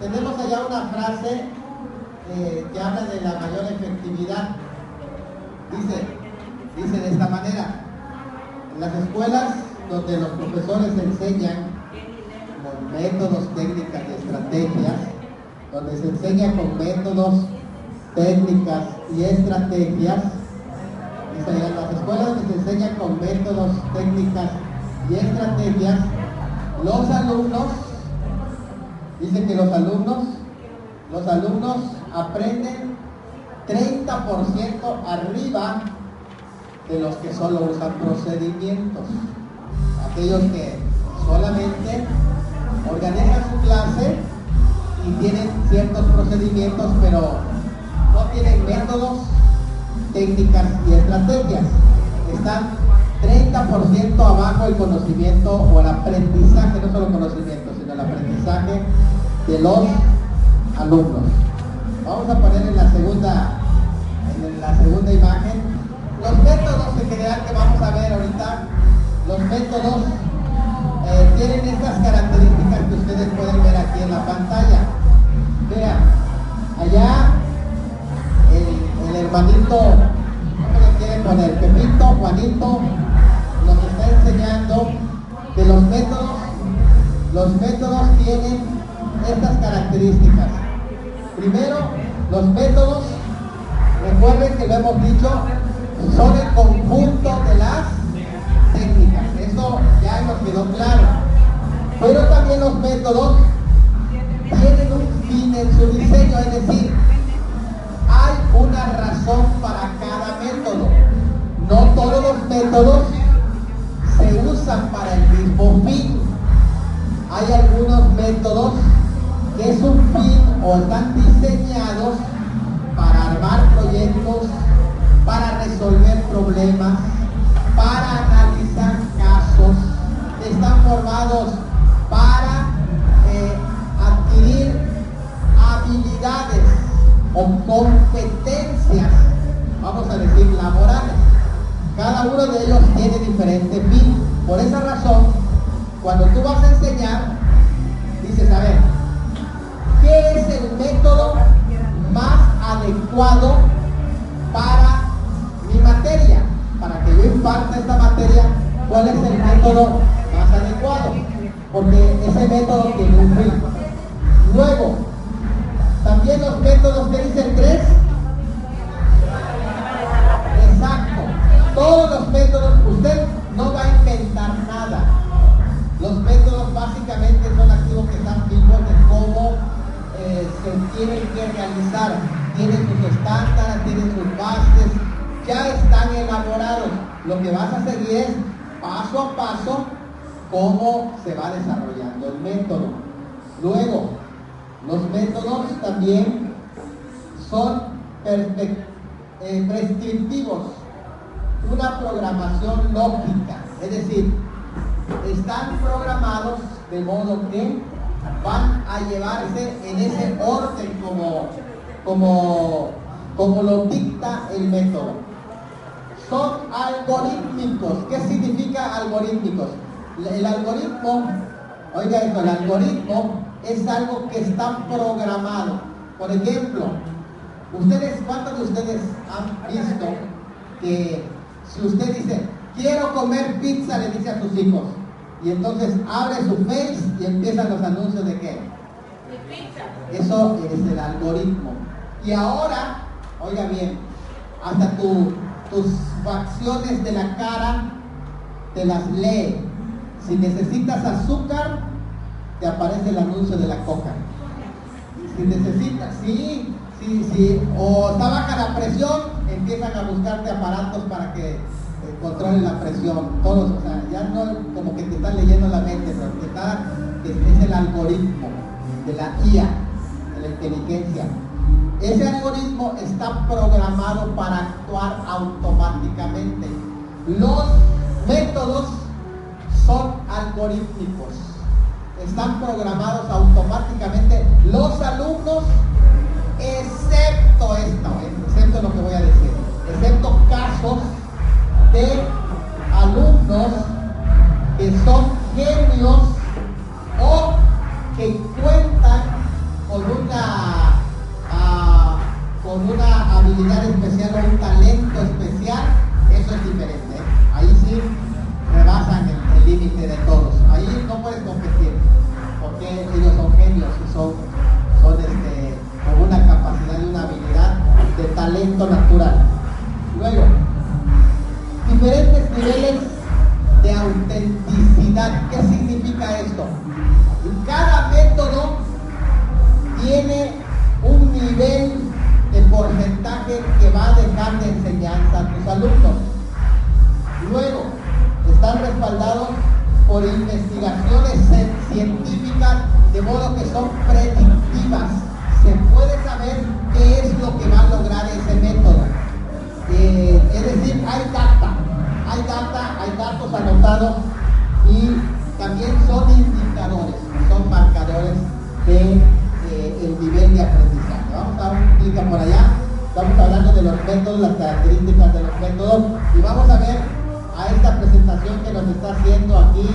tenemos allá una frase que habla de la mayor efectividad. Dice de esta manera: en las escuelas donde los profesores enseñan con métodos, técnicas y estrategias, donde se enseña con métodos, técnicas y estrategias, dice, en las escuelas donde se enseña con métodos, técnicas y estrategias, los alumnos, dice que los alumnos aprenden 30% arriba de los que solo usan procedimientos. Aquellos que solamente organizan su clase y tienen ciertos procedimientos, pero no tienen métodos, técnicas y estrategias. Están 30% abajo el conocimiento o el aprendizaje, no solo conocimiento, sino el aprendizaje de los alumnos. Vamos a poner en la segunda imagen los métodos en general que vamos a ver ahorita. Los métodos tienen estas características que ustedes pueden ver aquí en la pantalla. Vean, allá el hermanito, ¿cómo le quieren poner? Pepito, Juanito, nos está enseñando que los métodos tienen estas características. Primero, los métodos, recuerden que lo hemos dicho, son el conjunto de las técnicas. Eso ya nos quedó claro. Pero también los métodos tienen un fin en su diseño, es decir, hay una razón para cada método. No todos los métodos se usan para el mismo fin. Hay algunos métodos que es un fin o están diseñados para armar proyectos, para resolver problemas, para analizar casos, están formados para adquirir habilidades o competencias, vamos a decir, laborales. Cada uno de ellos tiene diferente fin. Por esa razón, cuando tú vas a enseñar, dices, a ver, ¿qué es el método más adecuado para mi materia? Para que yo imparta esta materia, ¿cuál es el método más adecuado? Porque ese método tiene un fin. Luego, también los métodos que dicen 3. Exacto. Todos los métodos, usted no va a inventar nada. Los métodos básicamente son activos que están fijos de cómo se tienen que realizar. Tienen sus estándares, tienen sus bases, ya están elaborados. Lo que vas a seguir es paso a paso cómo se va desarrollando el método. Luego, los métodos también son prescriptivos, una programación lógica, es decir, están programados de modo que van a llevarse en ese orden como lo dicta el método. Son algorítmicos. ¿Qué significa algorítmicos? El algoritmo, oiga esto, el algoritmo es algo que está programado. Por ejemplo, ¿cuántos de ustedes han visto que si usted dice, quiero comer pizza, le dice a sus hijos, y entonces abre su Face y empiezan los anuncios de qué? De pizza. Eso es el algoritmo. Y ahora, oiga bien, hasta tus facciones de la cara te las lee. Si necesitas azúcar, te aparece el anuncio de la coca. Si necesitas, sí, o está baja la presión, empiezan a buscarte aparatos para que controlen la presión. Todos, o sea, ya no como que te están leyendo la mente, pero es el algoritmo de la IA, de la inteligencia. Ese algoritmo está programado para actuar automáticamente. Los métodos son algorítmicos, están programados automáticamente. Los alumnos, excepto lo que voy a decir, excepto casos de alumnos que son genios o que cuentan con con una capacidad y una habilidad de talento natural. Luego, diferentes niveles de autenticidad. ¿Qué significa esto? Cada método tiene un nivel de porcentaje que va a dejar de enseñanza a tus alumnos. Luego, están respaldados por investigaciones científicas, de modo que son predictivas. Se puede saber qué es lo que va a lograr ese método. Es decir, hay datos anotados y también son indicadores, son marcadores de el nivel de aprendizaje. Vamos a dar un clic por allá. Estamos hablando de los métodos, las características de los métodos, y vamos a ver a esta presentación que nos está haciendo aquí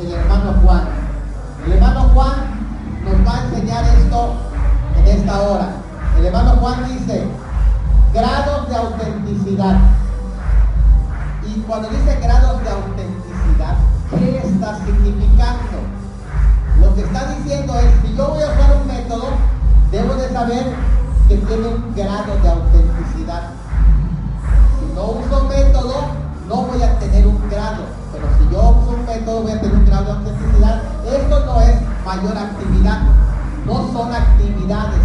el hermano Juan. El hermano Juan nos va a enseñar esto en esta hora. El hermano Juan dice grados de autenticidad. Y cuando dice grados de autenticidad, ¿qué está significando? Lo que está diciendo es, si yo voy a usar un método, debo de saber que tiene un grado de autenticidad. Si no uso método, no voy a tener un grado, pero si yo uso un método, voy a tener un grado de autenticidad. Esto no es mayor actividad, no son actividades,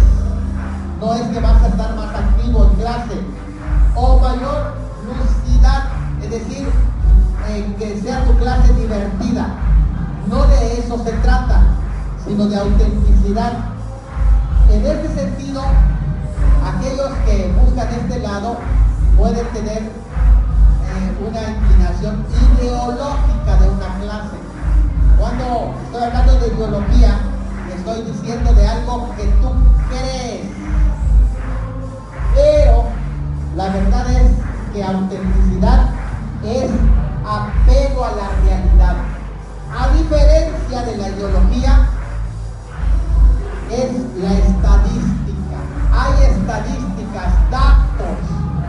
no es que vas a estar más activo en clase, o mayor lucididad, es decir, que sea tu clase divertida. No de eso se trata, sino de autenticidad. En este sentido, aquellos que buscan este lado pueden tener una inclinación ideológica de una clase. Cuando estoy hablando de ideología, estoy diciendo de algo que tú crees. Pero la verdad es que autenticidad es apego a la realidad. A diferencia de la ideología, es la estadística. Hay estadísticas,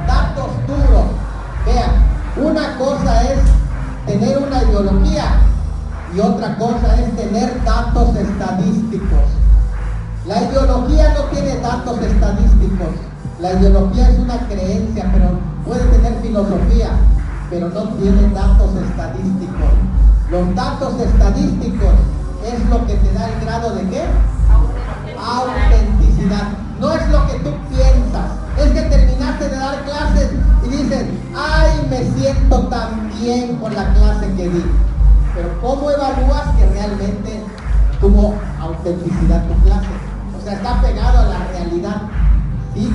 datos duros. Vean, una cosa es tener una ideología y otra cosa es tener datos estadísticos. La ideología no tiene datos estadísticos. La ideología es una creencia, pero puede tener filosofía, pero no tiene datos estadísticos. Los datos estadísticos es lo que te da el grado de ¿qué? Autenticidad. No es lo que tú piensas. Es que terminaste de dar clases y dices, ay, me siento tan bien con la clase que di. Pero ¿cómo evalúas que realmente tuvo autenticidad tu clase? O sea, está pegado a la realidad. ¿Sí?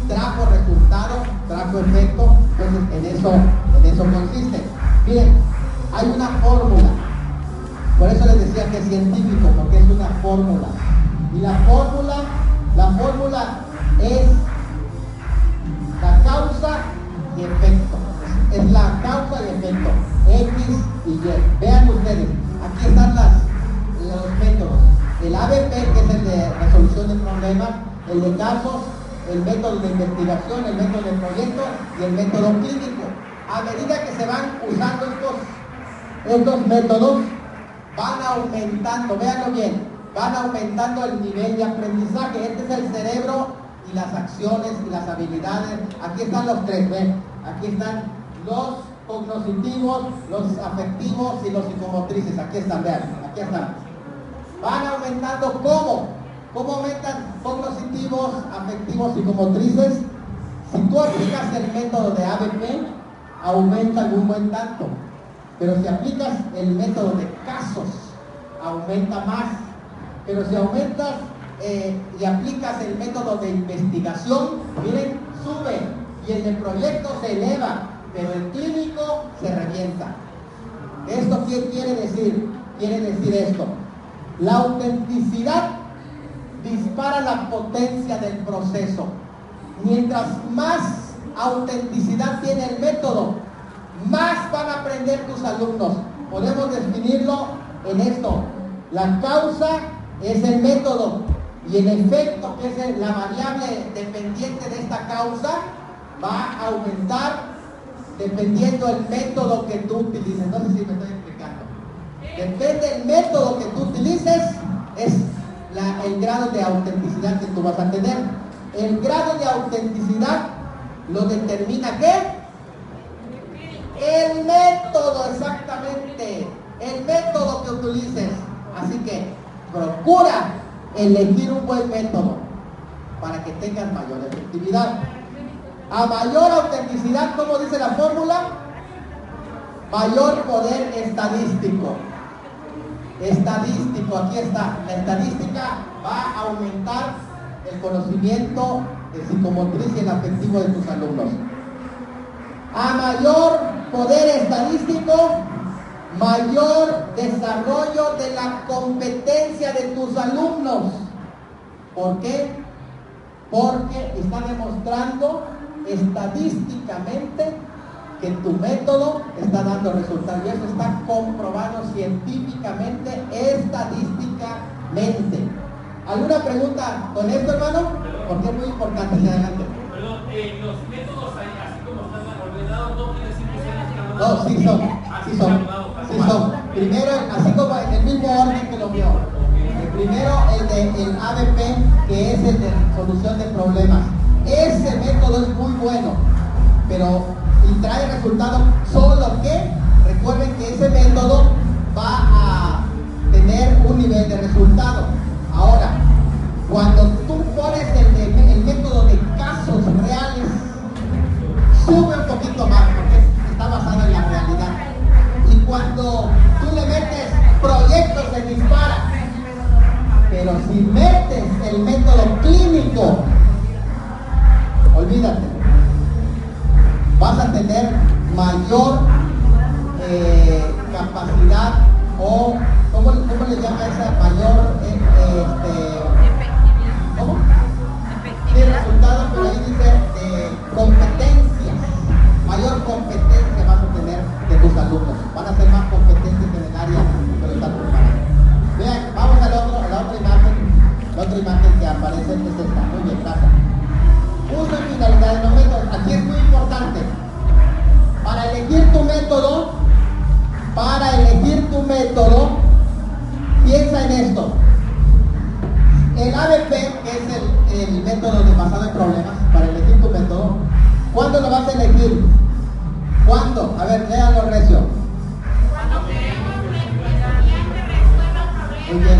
Trajo resultado, trajo efecto. Entonces en eso consiste. Bien, hay una fórmula. Por eso les decía que es científico, porque es una fórmula. Y la fórmula es la causa y efecto. Es la causa y efecto. X y Y. Vean ustedes, aquí están los métodos. El ABP, que es el de resolución de problemas, el de casos, el método de investigación, el método de proyecto y el método clínico. A medida que se van usando estos métodos, van aumentando, véanlo bien, van aumentando el nivel de aprendizaje. Este es el cerebro y las acciones y las habilidades. Aquí están los tres, ¿ven? Aquí están los cognitivos, los afectivos y los psicomotrices. Aquí están, vean, aquí están. Van aumentando, ¿cómo? ¿Cómo aumentan cognitivos, afectivos y psicomotrices? Si tú aplicas el método de ABP, aumentan un buen tanto. Pero si aplicas el método de casos, aumenta más. Pero si aumentas y aplicas el método de investigación, miren, sube. Y el de proyecto se eleva, pero el clínico se revienta. ¿Esto qué quiere decir? Quiere decir esto. La autenticidad dispara la potencia del proceso. Mientras más autenticidad tiene el método, más van a aprender tus alumnos. Podemos definirlo en esto. La causa es el método y el efecto, que es la variable dependiente de esta causa, va a aumentar dependiendo del método que tú utilices. No sé si me estoy explicando. Depende del método que tú utilices, es el grado de autenticidad que tú vas a tener. El grado de autenticidad lo determina ¿qué? El método, exactamente. El método que utilices. Así que procura elegir un buen método para que tengas mayor efectividad. A mayor autenticidad, ¿cómo dice la fórmula? Mayor poder estadístico. Estadístico, aquí está. La estadística va a aumentar el conocimiento psicomotriz y el afectivo de tus alumnos. A mayor poder estadístico, mayor desarrollo de la competencia de tus alumnos. ¿Por qué? Porque está demostrando estadísticamente que tu método está dando resultados. Y eso está comprobado científicamente, estadísticamente. ¿Alguna pregunta con esto, hermano? Porque es muy importante. Hacia adelante. Perdón, los métodos así como están ordenados no quiere decir que sean escalonados. No, sí son. Sí son. Sí son. Primero, así como en el mismo orden que lo vio. Primero el ABP, que es el de solución de problemas. Ese método es muy bueno, pero y trae resultados, solo que recuerden que ese método va a tener un nivel de resultado. Ahora, cuando tú pones el método de casos reales, sube un poquito más, porque está basado en la realidad. Y cuando tú le metes proyectos, se dispara. Pero si metes el método clínico, olvídate, vas a tener mayor capacidad o, ¿cómo le llama esa mayor ¿cómo? Sí, resultado, pero ahí dice competencias, mayor competencia vas a tener de tus alumnos, van a ser más competentes en el área que lo están preparando. Vean, vamos a la otra imagen que aparece es esta. Muy bien, gracias. Uso y finalidad de los métodos. Aquí es muy importante. Para elegir tu método, piensa en esto. El ABP, que es el método de basado en problemas, para elegir tu método, ¿cuándo lo vas a elegir? ¿Cuándo? A ver, léalo, Recio. Muy bien.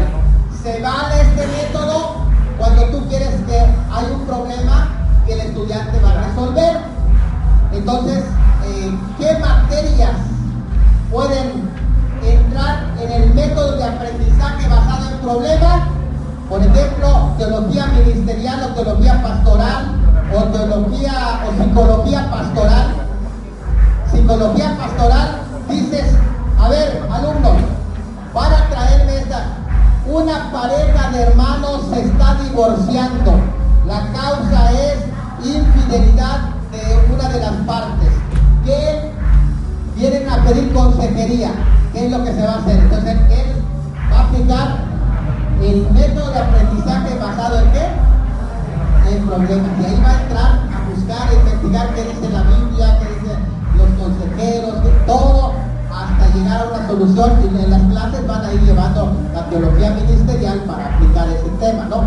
Se vale este método cuando tú quieres que hay un problema que el estudiante va a resolver. Entonces, ¿qué materias pueden entrar en el método de aprendizaje basado en problemas? Por ejemplo, teología ministerial o teología pastoral o teología o psicología pastoral. Psicología pastoral, dices, a ver, alumnos, van a traerme esta. Una pareja de hermanos se está divorciando. La causa es infidelidad de una de las partes. ¿Qué vienen a pedir consejería? ¿Qué es lo que se va a hacer? Entonces, él va a aplicar el método de aprendizaje basado en ¿qué? En problemas. Y ahí va a entrar a buscar, a investigar qué dice la Biblia, qué dicen los consejeros, todo, hasta llegar a una solución. Y en las clases van a ir llevando la teología ministerial para aplicar ese tema, ¿no?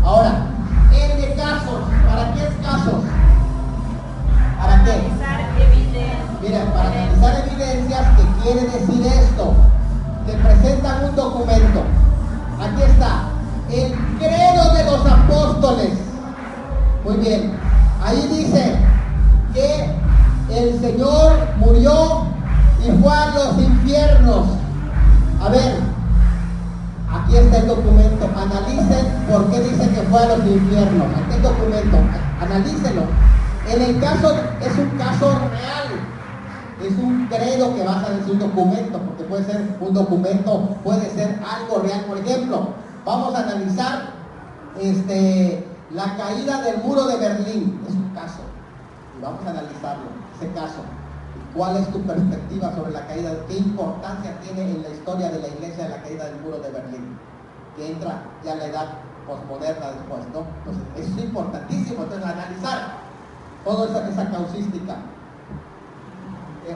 Ahora, el de casos, ¿para qué es casos? ¿Para qué? Mira, para analizar evidencias, ¿qué quiere decir esto? Te presentan un documento. Aquí está, el credo de los apóstoles. Muy bien, ahí dice que el Señor murió y fue a los infiernos. A ver, aquí está el documento. Analicen por qué dice que fue a los infiernos. Aquí está el documento, analícenlo. En el caso, es un caso real. Es un credo que vas a decir un documento, porque puede ser un documento, puede ser algo real. Por ejemplo, vamos a analizar la caída del muro de Berlín. Es un caso. Y vamos a analizarlo, ese caso. ¿Cuál es tu perspectiva sobre la caída? ¿Qué importancia tiene en la historia de la iglesia la caída del muro de Berlín? Que entra ya en la edad posmoderna después, ¿no? Entonces, eso es importantísimo. Entonces, analizar toda esa causística.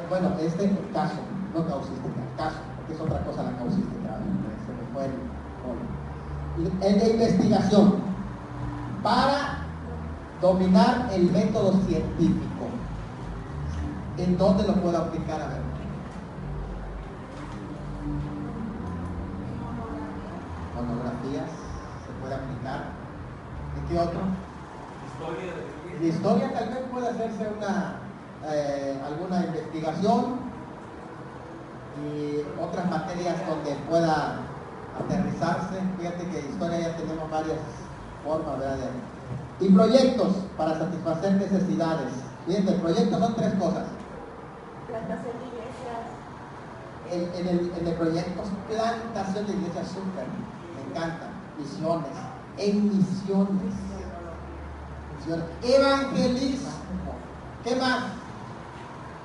Bueno, este caso, no causística, caso, porque es otra cosa la causística. Se me fue el el de investigación, para dominar el método científico. ¿En dónde lo puedo aplicar? A ver. Monografías, se puede aplicar. ¿En qué otro? De historia tal vez puede hacerse alguna investigación y otras materias donde pueda aterrizarse. Fíjate que de historia ya tenemos varias formas, ¿verdad? Y proyectos para satisfacer necesidades. Fíjate, proyectos son tres cosas. Plantación de iglesias. En el proyecto plantación de iglesias, súper, me encanta. Misiones, en misiones. Evangelismo. ¿Qué más?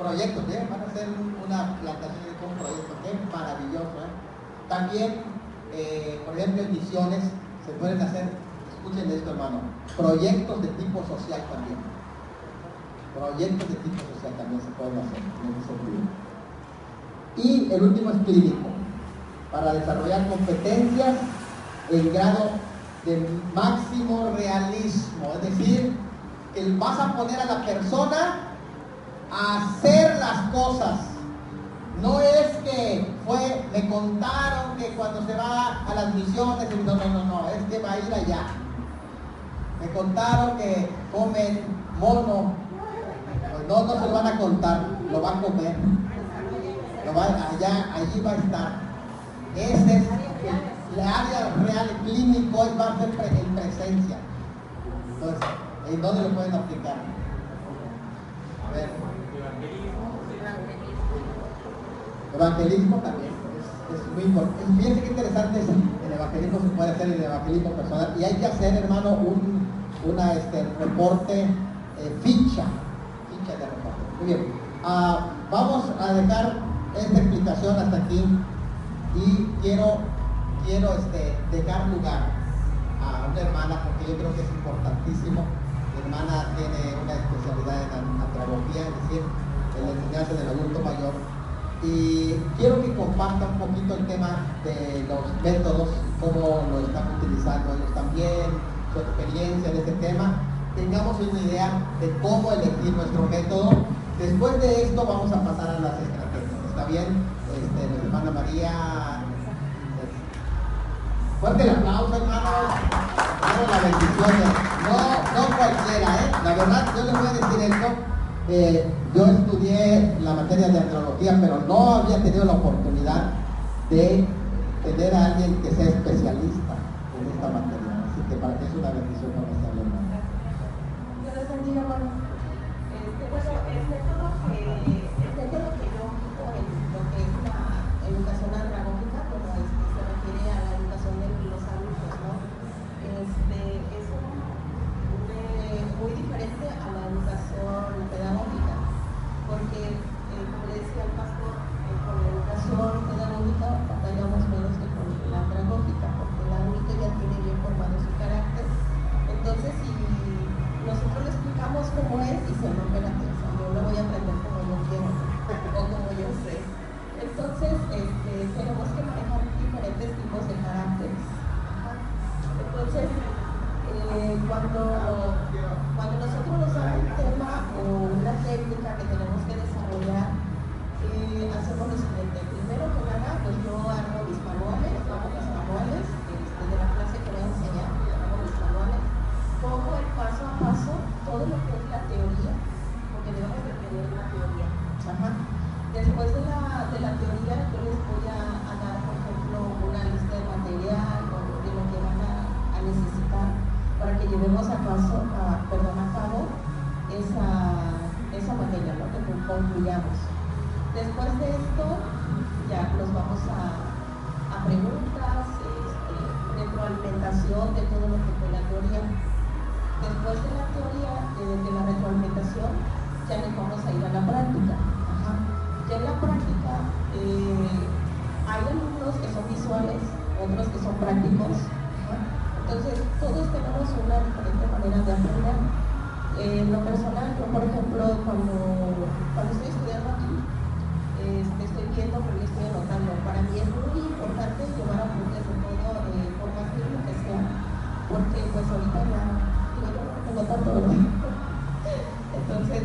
Proyectos, ¿eh? Van a hacer una plantación de un proyecto, qué maravilloso, ¿eh? También, por ejemplo, en misiones se pueden hacer, escuchen esto, hermano, proyectos de tipo social también. Proyectos de tipo social también se pueden hacer en ese sentido. Y el último es clínico, para desarrollar competencias en grado de máximo realismo, es decir, que vas a poner a la persona a hacer las cosas. No es que me contaron que cuando se va a las misiones, no, es que va a ir allá. Me contaron que comen mono, pues no se lo van a contar, lo va a comer. Allí va a estar. Ese es el área real, clínico, va a ser en presencia. Entonces, ¿en dónde lo pueden aplicar? A ver. Evangelismo también es muy importante. Fíjense qué interesante es el evangelismo, se puede hacer el evangelismo personal. Y hay que hacer, hermano, un reporte, ficha de reporte. Muy bien. Vamos a dejar esta explicación hasta aquí y quiero dejar lugar a una hermana porque yo creo que es importantísimo. Mi hermana tiene una especialidad en andragogía, es decir, en la enseñanza del adulto mayor, y quiero que comparta un poquito el tema de los métodos, cómo lo están utilizando ellos también, su experiencia en este tema, tengamos una idea de cómo elegir nuestro método. Después de esto vamos a pasar a las estrategias, ¿está bien? Mi hermana María. Fuerte el aplauso, hermanos. La bendición. No cualquiera, ¿eh? La verdad, yo les voy a decir esto. Yo estudié la materia de andrología, pero no había tenido la oportunidad de tener a alguien que sea especialista en esta materia. Así que para mí es una bendición para estar hablando. Dios les bendiga, hermano. El método que yo ocupo en lo que es la educación andragógica, como se refiere a la educación de los adultos, ¿no? Es muy diferente a la educación pedagógica, porque, como le decía el pastor, con la educación pedagógica batallamos menos que con la andragógica, porque la adulto ya tiene bien formado su carácter. Entonces, si nosotros le explicamos cómo es y se rompe la pieza, yo lo voy a aprender como yo quiero o como yo sé. Entonces, tenemos que manejar diferentes tipos de caracteres. Entonces, cuando nosotros nos damos un tema o una técnica que tenemos que desarrollar, hacemos lo siguiente. Primero que nada, pues yo hago mis manuales, de la clase que voy a enseñar, hago mis manuales, pongo el paso a paso todo lo que es la teoría, porque debemos de tener una teoría. Después de la teoría, yo les voy a dar, por ejemplo, una lista de material o de lo que van a necesitar para que llevemos a cabo esa materia, ¿no? Que concluyamos. Después de esto, ya nos vamos a preguntas, retroalimentación de todo lo que fue la teoría. Después de la teoría, de la retroalimentación, ya nos vamos a ir a la práctica. Ya en la práctica hay alumnos que son visuales, otros que son prácticos. Entonces, todos tenemos una diferente manera de aprender. En lo personal, yo, por ejemplo, cuando estoy estudiando aquí, estoy viendo, pero yo estoy anotando. Para mí es muy importante llevar apuntes de todo, por más que porque pues ahorita ya tengo tanto, ¿verdad? Entonces,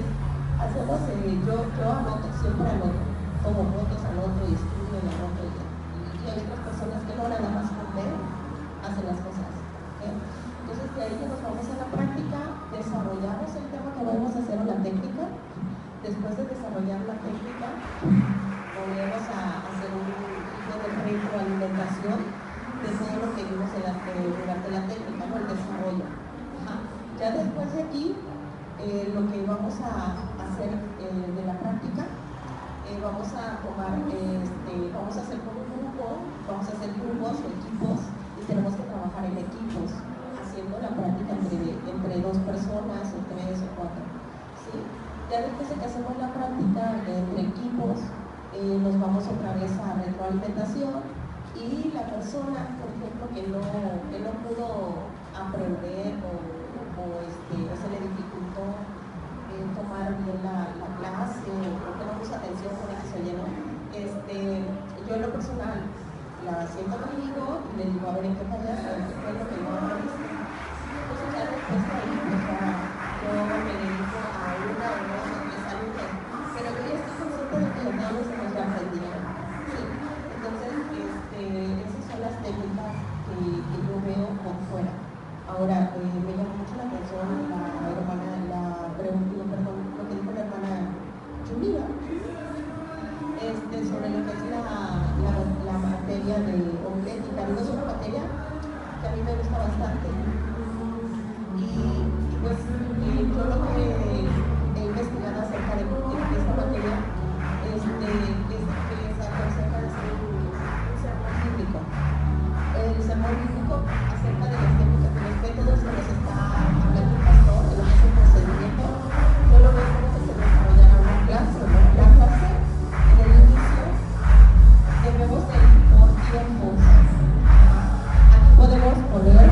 hacemos, yo anoto, siempre anoto, como fotos anoto y estudio y anoto y hay otras personas que no nada más con ver hacen las cosas. Entonces, de ahí que nos vamos a la práctica, desarrollamos el tema que vamos a hacer o la técnica. Después de desarrollar la técnica, volvemos a hacer un tipo de retroalimentación de todo lo que vimos durante la técnica, ¿no? El desarrollo. Ya después de aquí, lo que vamos a hacer de la práctica, vamos a tomar, vamos a hacer como un grupo, vamos a hacer grupos o equipos y tenemos que trabajar en equipos, haciendo la práctica entre 2 personas o 3 o 4. ¿Sí? Ya después de que hacemos la práctica entre equipos, nos vamos otra vez a retroalimentación y la persona, por ejemplo, que no pudo aprender o se le dificultó tomar bien la clase o que no puso atención con X o Y, ¿no? Yo en lo personal la siento conmigo y le digo, a ver, ¿en qué fallaste? ¿Qué fue lo que no aprendiste? Entonces ya después de ahí, pues ya yo me dedico a una o 2 o 3 alumnos, pero yo ya estoy consciente de que los niños se nos ya aprendieron. ¿Sí? Entonces, esas son las técnicas que yo veo por fuera. Ahora, me llama mucho la atención lo que dijo la hermana Chumira, sobre lo que es la materia de homilética. Digo, es una materia que a mí me gusta bastante. Y pues yo lo que he investigado acerca de esta materia es que se aconseja hacer un sermón bíblico. El sermón bíblico acerca de las técnicas, de los métodos que nos está hablando el pastor, de lo que es el procedimiento. Yo lo veo como que se desarrollará una clase, ¿no? La clase, en el inicio, debemos de ir por tiempos. Aquí podemos poner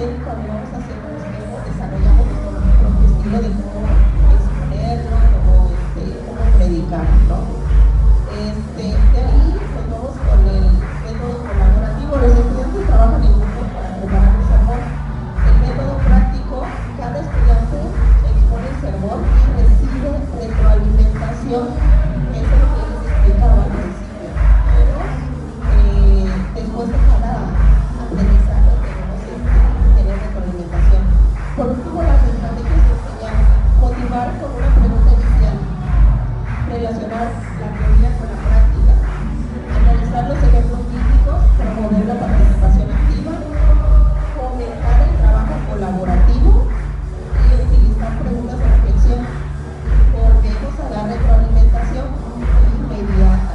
también cuando vamos haciendo los espejo desarrollamos nuestro propio estilo de cómo exponerlo, cómo predicar, ¿no? De ahí pues vamos con el método colaborativo. Los estudiantes trabajan en grupo para preparar un sermón. El método práctico, cada estudiante expone el sermón y recibe retroalimentación. Eso es lo que les explicaba al principio. Pero después de cada aprendizaje tenemos que tener retroalimentación. Por último, las estrategias de enseñar, motivar con una pregunta inicial, relacionar la teoría con la práctica, analizar los ejemplos bíblicos, promover la participación activa, fomentar el trabajo colaborativo y utilizar preguntas de reflexión. Volvemos a la retroalimentación inmediata,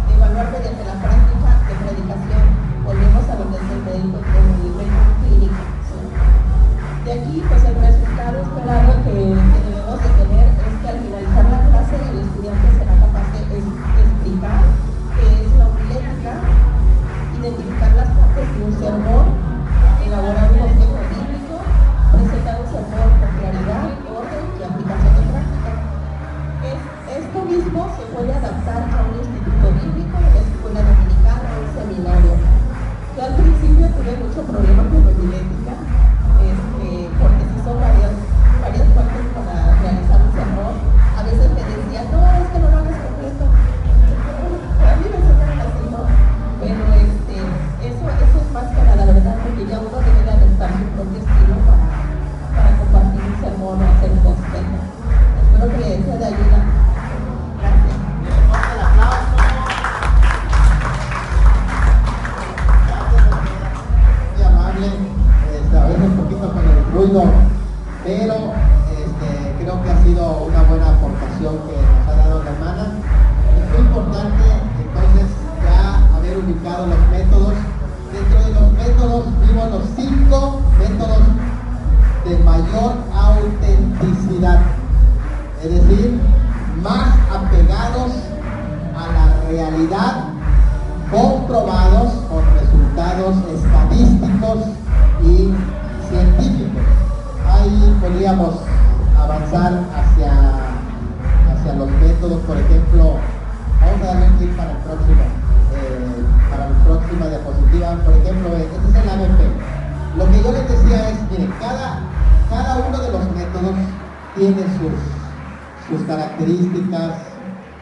evaluar mediante la práctica de predicación. Volvemos a lo que es el médico clínico. ¿Sí? De aquí, pues el resultado esperado que debemos de tener es que al finalizar la clase el estudiante será capaz de explicar qué es la homilética, identificar las partes de un sermón, elaborar un objeto bíblico, presentar un sermón con claridad, orden y aplicación de práctica. Esto mismo se puede adaptar a un instituto bíblico, a una escuela dominical o un seminario. Yo al principio tuve mucho problema con la homilética, porque si son varias partes para realizar un sermón, a veces me decían, no, es que no lo hagas completo. A mí me enseñaron así, ¿no? Pero eso es más que nada, la verdad, porque ya uno debe de adoptar su propio estilo para compartir un sermón o hacer un consejo. Espero que sea de ayuda. Gracias. Fuerte el aplauso. Muy amable, a veces un poquito con el ruido, pero creo que ha sido una buena aportación que nos ha dado la hermana. Es muy importante entonces ya haber ubicado los métodos. Dentro de los métodos vimos los 5 métodos de mayor autenticidad, es decir, más apegados a la realidad, comprobados con resultados estadísticos y científicos. Ahí podríamos avanzar hacia los métodos, por ejemplo, vamos a darle un clic para la próxima diapositiva. Por ejemplo, este es el ABP. Lo que yo les decía es, miren, cada uno de los métodos tiene sus características.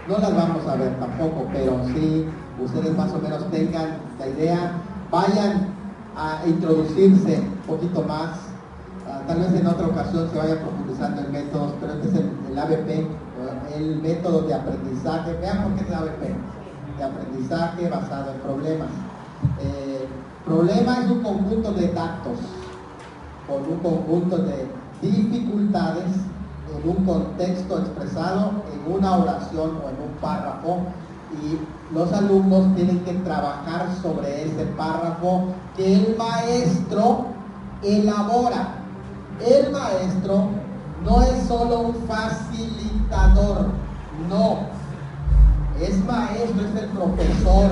No las vamos a ver tampoco, pero sí ustedes más o menos tengan la idea, vayan a introducirse un poquito más, tal vez en otra ocasión se vaya profundizando en métodos, pero este es el ABP, el método de aprendizaje. Vean por qué es el ABP, de aprendizaje basado en problemas. Problema es un conjunto de datos con un conjunto de dificultades en un contexto expresado en una oración o en un párrafo, y los alumnos tienen que trabajar sobre ese párrafo que el maestro elabora. El maestro no es solo un facilitador, no, es maestro, es el profesor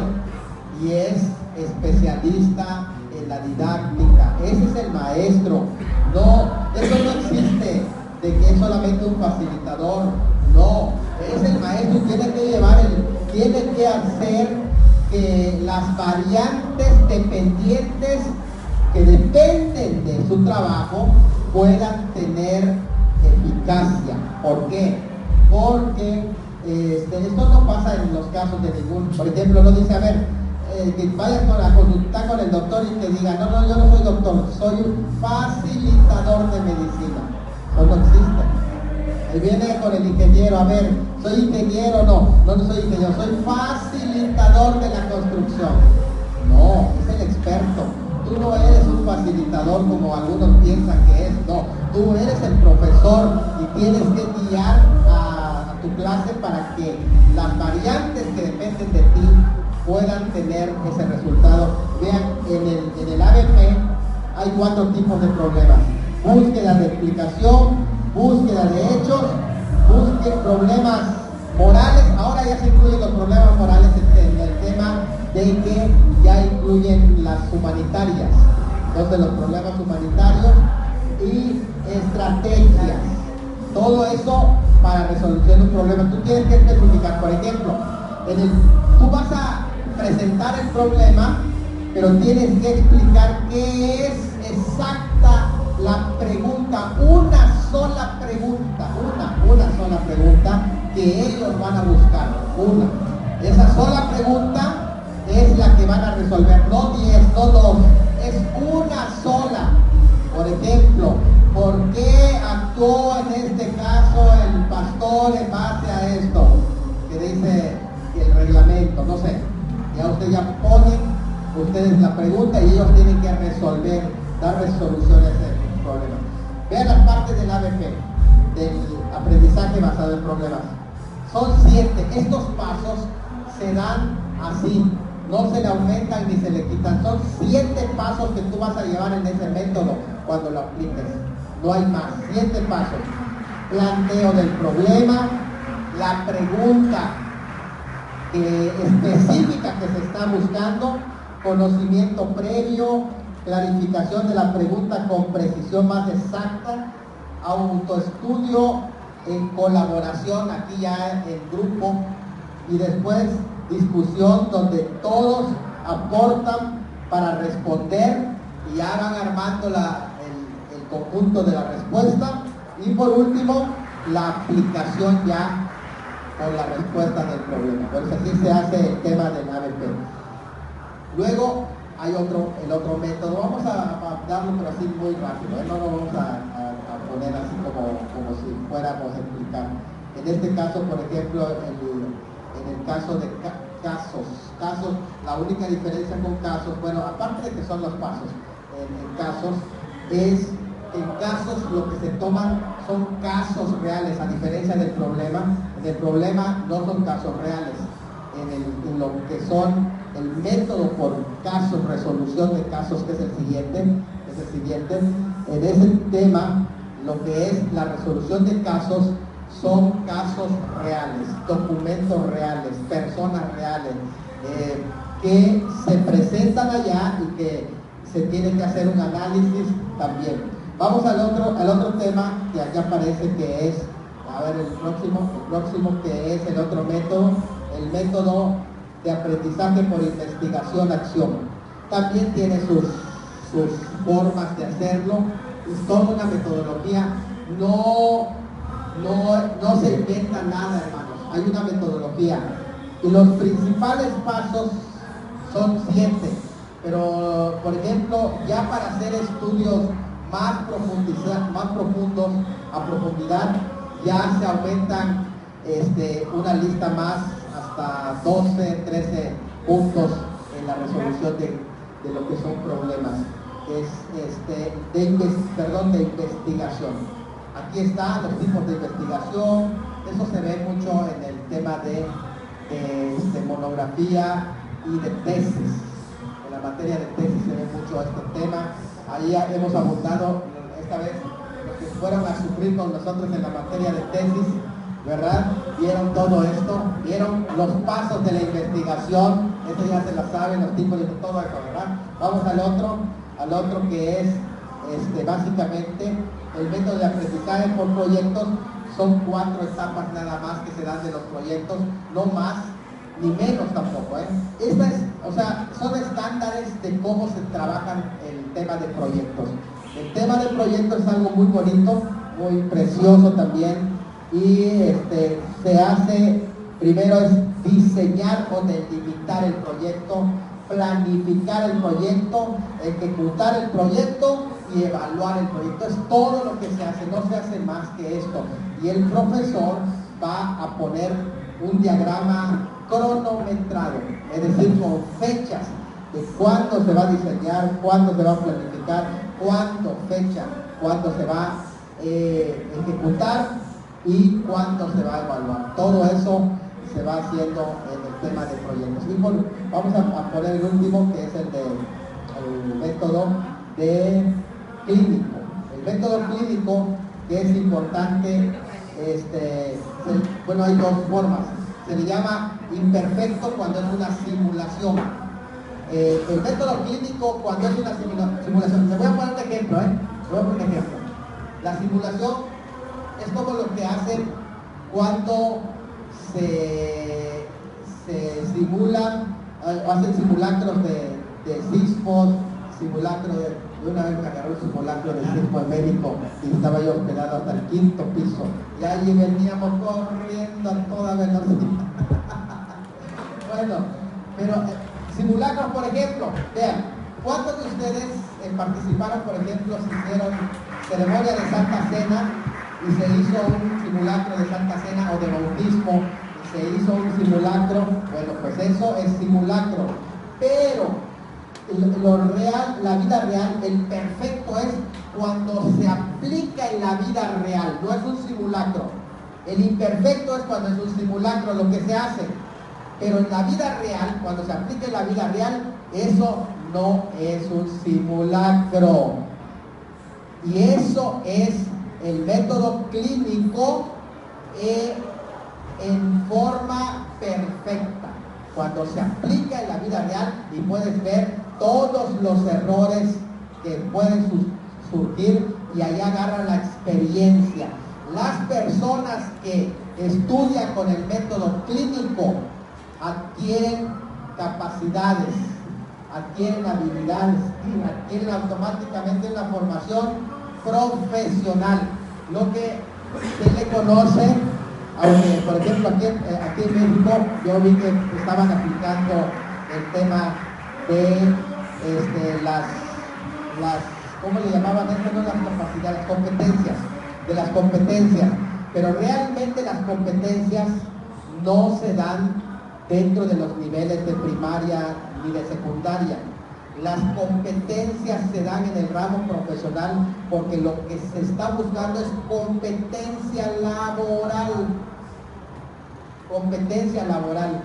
y es especialista en la didáctica. Ese es el maestro. No, eso no existe de que es solamente un facilitador. No, es el maestro y tiene que hacer que las variantes dependientes que dependen de su trabajo puedan tener eficacia. ¿Por qué? Porque esto no pasa en los casos de ningún. Por ejemplo, no dice, a ver, que vayas a consultar con el doctor y que diga, no, yo no soy doctor, soy un facilitador de medicina. Eso no existe. Ahí viene con el ingeniero, a ver, soy ingeniero, no soy ingeniero, soy facilitador de la construcción. No, es el experto. Tú no eres un facilitador como algunos piensan que es, no, tú eres el profesor y tienes que guiar a tu clase para que las variantes que dependen de ti puedan tener ese resultado. Vean, en el ABP hay 4 tipos de problemas: búsqueda de explicación, búsqueda de hechos, problemas morales. Ahora ya se incluyen los problemas morales en el tema de que ya incluyen las humanitarias. Entonces los problemas humanitarios y estrategias. Todo eso para resolución de un problema. Tú tienes que especificar, por ejemplo, tú vas a presentar el problema, pero tienes que explicar qué es exacta la pregunta, una sola pregunta que ellos van a buscar. Esa sola pregunta es la que van a resolver, no 10, no 2, es una sola. Por ejemplo, ¿por qué actuó en este caso el pastor en base a esto? Que dice el reglamento, no sé. Ya ponen ustedes la pregunta y ellos tienen que resolver, dar resolución a ese problema. Vean las partes del ABP, del aprendizaje basado en problemas. Son 7. Estos pasos se dan así, no se le aumentan ni se le quitan. Son 7 pasos que tú vas a llevar en ese método cuando lo apliques. No hay más. 7 pasos. Planteo del problema, la pregunta específica que se está buscando, conocimiento previo, clarificación de la pregunta con precisión más exacta, autoestudio en colaboración, aquí ya en grupo, y después discusión donde todos aportan para responder y ya van armando el conjunto de la respuesta, y por último la aplicación ya con la respuesta del problema. Por eso así se hace el tema del ABP. Luego hay el otro método, vamos a darlo pero así muy rápido, no lo vamos a poner así como si fuéramos a explicar. En este caso, por ejemplo, en el caso de casos, la única diferencia con casos, bueno, aparte de que son los pasos, en casos, es en casos lo que se toman son casos reales, a diferencia del problema. En el problema no son casos reales. En lo que son el método por casos, resolución de casos, que es el siguiente, en ese tema, lo que es la resolución de casos son casos reales, documentos reales, personas reales, que se presentan allá y que se tiene que hacer un análisis también. Vamos al otro tema que aquí aparece, que es, a ver, el próximo que es el otro método, el método de aprendizaje por investigación-acción. También tiene sus formas de hacerlo, es toda una metodología, no se inventa nada, hermanos, hay una metodología. Y los principales pasos son 7, pero por ejemplo, ya para hacer estudios más profundos, a profundidad, ya se aumentan una lista más, hasta 12, 13 puntos en la resolución de lo que son problemas de investigación. Aquí están los tipos de investigación, eso se ve mucho en el tema de monografía y de tesis. En la materia de tesis se ve mucho este tema. Ahí hemos abundado esta vez los que fueron a sufrir con nosotros en la materia de tesis, ¿verdad? Vieron todo esto, vieron los pasos de la investigación, eso ya se lo saben, los tipos de todo eso, ¿verdad? Vamos al otro que es básicamente el método de aprendizaje por proyectos. Son 4 etapas nada más que se dan de los proyectos, no más ni menos tampoco, son estándares de cómo se trabajan el tema de proyectos. El tema de proyectos es algo muy bonito, muy precioso también, y se hace, primero es diseñar o delimitar el proyecto, planificar el proyecto, ejecutar el proyecto y evaluar el proyecto. Es todo lo que se hace, no se hace más que esto. Y el profesor va a poner un diagrama cronometrado, es decir, con fechas de cuándo se va a diseñar, cuándo se va a planificar, cuándo se va a ejecutar y cuándo se va a evaluar. Todo eso se va haciendo en el tema de proyectos. Y vamos a poner el último, que es el método de clínico. El método clínico, que es importante, hay 2 formas. Se le llama imperfecto cuando es una simulación. el método clínico cuando es una simulación. Te voy a poner un ejemplo, La simulación es como lo que hacen cuando se simulan, hacen simulacros de sismos, simulacro de una vez me agarró el simulacro del sismo en México y estaba yo hospedado hasta el 5º piso y allí veníamos corriendo a toda velocidad. Bueno, pero simulacros, por ejemplo, vean, ¿cuántos de ustedes participaron, por ejemplo, si hicieron ceremonia de Santa Cena y se hizo un simulacro de Santa Cena o de bautismo y se hizo un simulacro? Bueno, pues eso es simulacro, pero lo real, la vida real, el perfecto es cuando se aplica en la vida real, no es un simulacro. El imperfecto es cuando es un simulacro lo que se hace, pero en la vida real, cuando se aplica en la vida real, eso no es un simulacro. Y eso es el método clínico en forma perfecta, cuando se aplica en la vida real y puedes ver todos los errores que pueden surgir y ahí agarran la experiencia. Las personas que estudian con el método clínico adquieren capacidades, adquieren habilidades, adquieren automáticamente una formación profesional. Lo que se le conoce, aunque por ejemplo aquí en México yo vi que estaban aplicando el tema de las ¿cómo le llamaban esto? No las capacidades, las competencias, pero realmente las competencias no se dan dentro de los niveles de primaria ni de secundaria. Las competencias se dan en el ramo profesional porque lo que se está buscando es competencia laboral. Competencia laboral.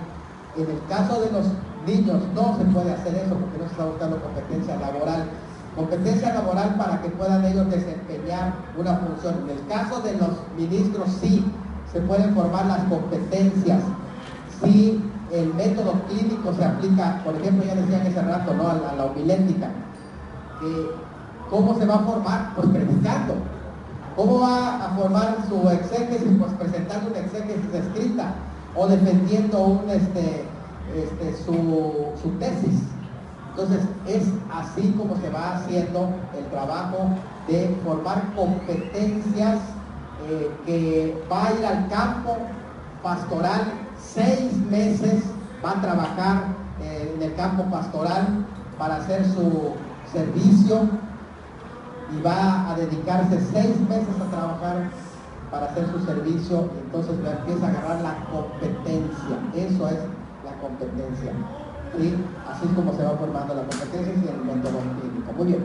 En el caso de los niños no se puede hacer eso porque no se está buscando competencia laboral. Competencia laboral para que puedan ellos desempeñar una función. En el caso de los ministros sí se pueden formar las competencias. Sí, el método clínico se aplica, por ejemplo, ya decían hace rato, ¿no? a la homilética. ¿Cómo se va a formar? Pues predicando. ¿Cómo va a formar su exégesis? Pues presentando una exégesis escrita o defendiendo su tesis. Entonces es así como se va haciendo el trabajo de formar competencias que va a ir al campo pastoral 6 meses, va a trabajar en el campo pastoral para hacer su servicio y va a dedicarse 6 meses a trabajar para hacer su servicio, y entonces empieza a agarrar la competencia. Eso es la competencia. ¿Sí? Así es como se va formando la competencia y el método clínico. Muy bien.